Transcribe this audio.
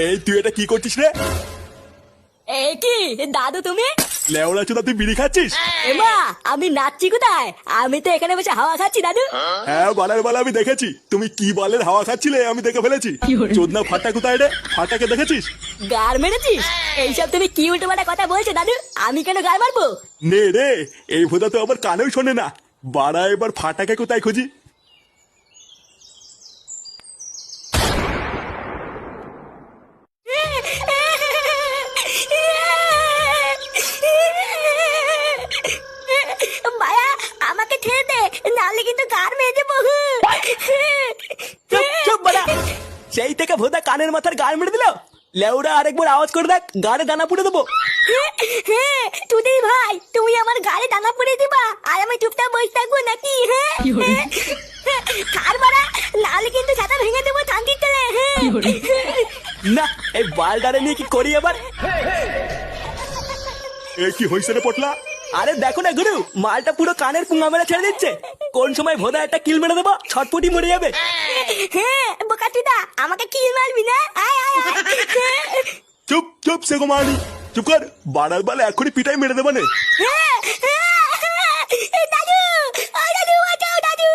এই তুই এটা কি করছিস রে? এ কি দাদু তুমি? লেওড়া চোদা, তুই বিড়ি খাচ্ছিস? এমা আমি নাচছি কোথায়? আমি তো এখানে বসে হাওয়া খাচ্ছি দাদু। হ্যাঁ, বলার বলা আমি দেখেছি। তুমি কি বলের হাওয়া খাচ্ছিলে আমি দেখে ফেলেছি। চোদনা ফাটা কোথায় রে? ফাটাকে দেখেছিস? গার মেরেছিস? এইসব তুমি কি উল্টোপাল্টা কথা বলছো দাদু? আমি কেন গার মারবো? নে রে, এই ভোদা তো আবার কানেও শোনে না। বাড়া, এবার ফাটাকে কোথায় খুঁজি? মায়া আমাকে ছেড়ে দে, নাহলে কিন্তু গার মেরে দেবো। চুপ চুপ বাড়া। সেই থেকে ভোদা কানের মাথার গাল মেরে দিল। লেউড়া আরেকবার আওয়াজ করে দেখ, গাড়ে দানা পুড়ে দেবো। হ্যাঁ তুই ভাই, তুমি আমার গায়ে দানা পরে দিবা আর আমি চুপচাপ বসে থাকবো নাকি? হ্যাঁ কার মারা, নাহলে কিন্তু ছাতা ভেঙে দেবো থাঙ্কির তলে। না, এই বালডারে নিয়ে কি করি এবার? এ কি হয়েছে রে পটলা? আরে দেখো না গুরু, মালটা পুরো কানের পুঙ্গা মেরে ছেড়ে দিচ্ছে। কোন সময় ভোদা একটা কিল মেরে দেবো, ছটপটি মরে যাবে। হ্যাঁ বোকাচুদা, আমাকে কি মারবি না? আয় আয় আয়। চুপ চুপ, সে মানি চুপ কর। বাড়ার বালে এখনই পিটাই মেরে দেবো নে। দাদু, ও দাদু, বাঁচাও দাদু।